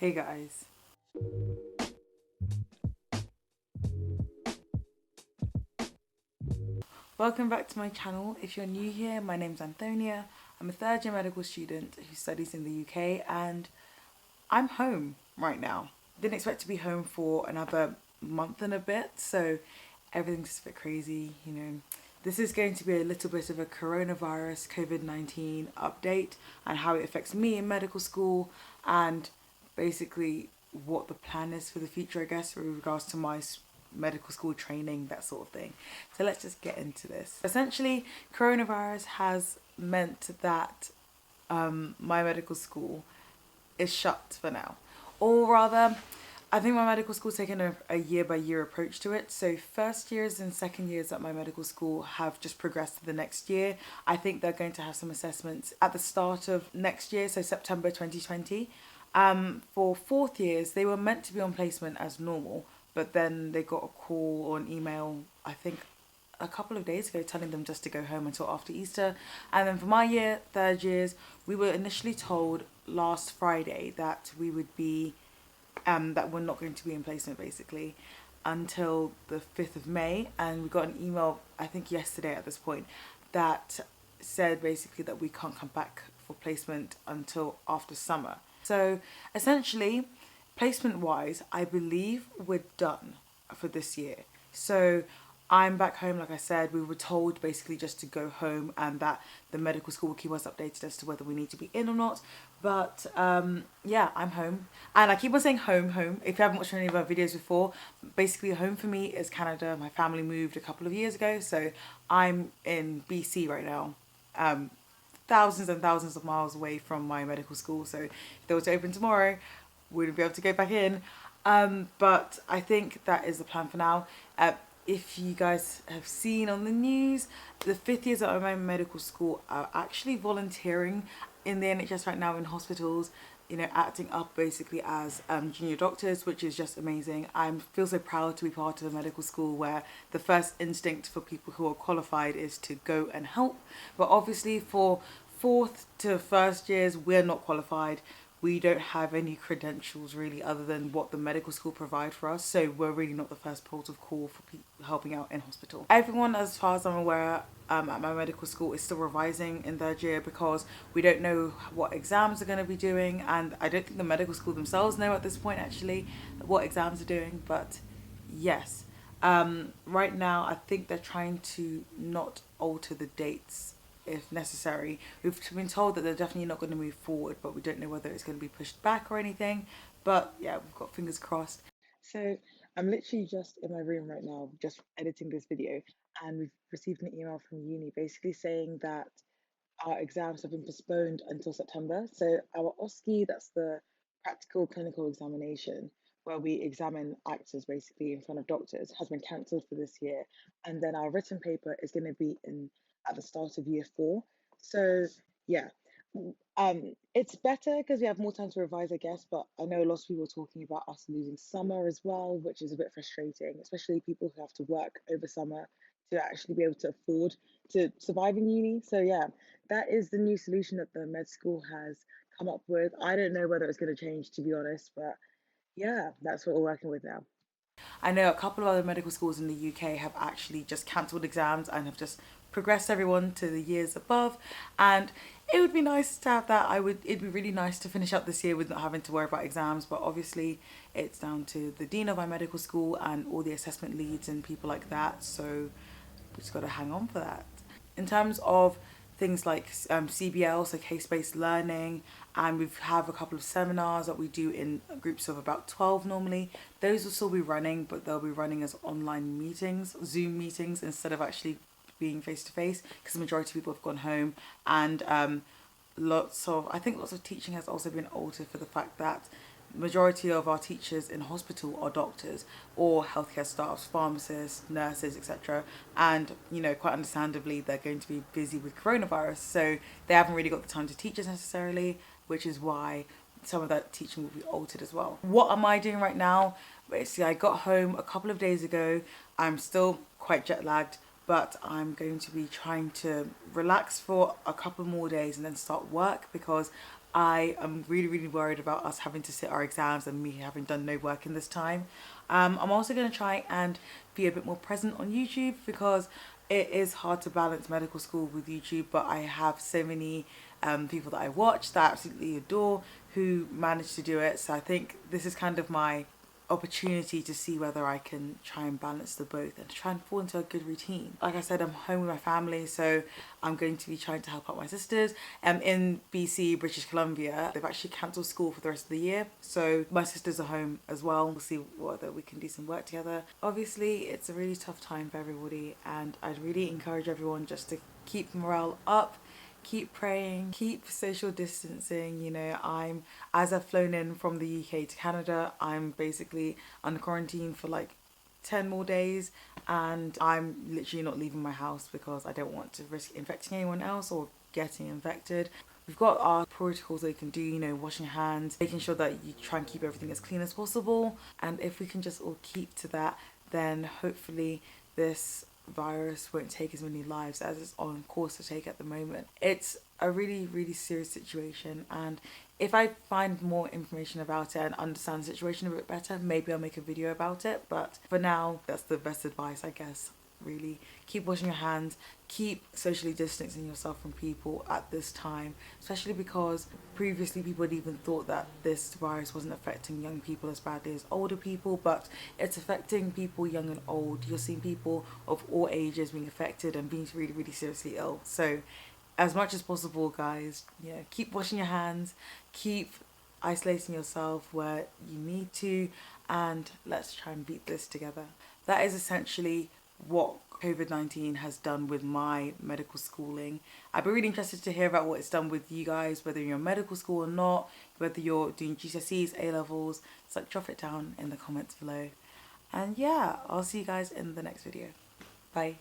Hey guys. Welcome back to my channel. If you're new here, my name's Antonia. I'm a third year medical student who studies in the UK and I'm home right now. Didn't expect to be home for another month and a bit, so everything's just a bit crazy, you know. This is going to be a little bit of a coronavirus COVID-19 update and how it affects me in medical school and basically what the plan is for the future, I guess, with regards to my medical school training, that sort of thing. So let's just get into this. Essentially, coronavirus has meant that my medical school is shut for now. Or rather, I think my medical school's taken a year by year approach to it. So first years and second years at my medical school have just progressed to the next year. I think they're going to have some assessments at the start of next year, so September 2020. For fourth years, they were meant to be on placement as normal, but then they got a call or an email, I think a couple of days ago, telling them just to go home until after Easter. And then for my year, third years, we were initially told last Friday that we would be, that we're not going to be in placement basically until the 5th of May. And we got an email, I think yesterday at this point, that said basically that we can't come back for placement until after summer. So essentially, placement wise, I believe we're done for this year. So I'm back home, like I said. We were told basically just to go home and that the medical school will keep us updated as to whether we need to be in or not. But yeah, I'm home. And I keep on saying home, home. If you haven't watched any of our videos before, basically home for me is Canada. My family moved a couple of years ago, so I'm in BC right now. Thousands and thousands of miles away from my medical school. So if they were to open tomorrow, wouldn't be able to go back in. But I think that is the plan for now. If you guys have seen on the news, the fifth years at my medical school are actually volunteering in the NHS right now in hospitals, you know, acting up basically as junior doctors, which is just amazing. I feel so proud to be part of a medical school where the first instinct for people who are qualified is to go and help. But obviously for fourth to first years, we're not qualified. We don't have any credentials really other than what the medical school provide for us, so we're really not the first port of call for people helping out in hospital. Everyone, as far as I'm aware, at my medical school is still revising in third year because we don't know what exams are going to be doing, and I don't think the medical school themselves know at this point actually what exams are doing. But yes, right now I think they're trying to not alter the dates if necessary. We've been told that they're definitely not going to move forward, but we don't know whether it's going to be pushed back or anything. But yeah, we've got fingers crossed. So I'm literally just in my room right now, just editing this video, and we've received an email from uni basically saying that our exams have been postponed until September. So our OSCE, that's the practical clinical examination, where we examine actors basically in front of doctors, has been cancelled for this year. And then our written paper is going to be in at the start of year four. So yeah, it's better because we have more time to revise, I guess. But I know a lot of people are talking about us losing summer as well, which is a bit frustrating, especially people who have to work over summer to actually be able to afford to survive in uni. So yeah, that is the new solution that the med school has come up with. I don't know whether it's going to change, to be honest, but yeah, that's what we're working with now. I know a couple of other medical schools in the UK have actually just cancelled exams and have just progressed everyone to the years above. And it would be nice to have that. It'd be really nice to finish up this year with not having to worry about exams, but obviously it's down to the dean of my medical school and all the assessment leads and people like that. So we just got to hang on for that. In terms of things like CBL, so case-based learning, and we have a couple of seminars that we do in groups of about 12 normally. Those will still be running, but they'll be running as online meetings, Zoom meetings, instead of actually being face-to-face, because the majority of people have gone home. And I think lots of teaching has also been altered for the fact that majority of our teachers in hospital are doctors or healthcare staffs, pharmacists, nurses, etc. And you know, quite understandably, they're going to be busy with coronavirus, so they haven't really got the time to teach us necessarily, which is why some of that teaching will be altered as well. What am I doing right now? Basically, I got home a couple of days ago. I'm still quite jet lagged, but I'm going to be trying to relax for a couple more days and then start work because I am really worried about us having to sit our exams and me having done no work in this time. I'm also going to try and be a bit more present on YouTube because it is hard to balance medical school with YouTube, but I have so many people that I watch that I absolutely adore who manage to do it. So I think this is kind of my opportunity to see whether I can try and balance the both and try and fall into a good routine. Like I said, I'm home with my family, so I'm going to be trying to help out my sisters. In BC, British Columbia, they've actually cancelled school for the rest of the year, so my sisters are home as well. We'll see whether we can do some work together. Obviously, it's a really tough time for everybody, and I'd really encourage everyone just to keep morale up, keep praying, keep social distancing. You know, as I've flown in from the UK to Canada, I'm basically under quarantine for like 10 more days, and I'm literally not leaving my house because I don't want to risk infecting anyone else or getting infected. We've got our protocols that you can do, you know, washing hands, making sure that you try and keep everything as clean as possible. And if we can just all keep to that, then hopefully this virus won't take as many lives as it's on course to take at the moment. It's a really serious situation, and if I find more information about it and understand the situation a bit better, maybe I'll make a video about it. But for now, that's the best advice, I guess. Really keep washing your hands, keep socially distancing yourself from people at this time, especially because previously people had even thought that this virus wasn't affecting young people as badly as older people, but it's affecting people young and old. You're seeing people of all ages being affected and being really seriously ill. So as much as possible, guys, you know, keep washing your hands, keep isolating yourself where you need to, and let's try and beat this together. That is essentially what COVID-19 has done with my medical schooling. I'd be really interested to hear about what it's done with you guys, whether you're in medical school or not, whether you're doing GCSEs, A-levels. It's like, drop it down in the comments below. And yeah, I'll see you guys in the next video. Bye.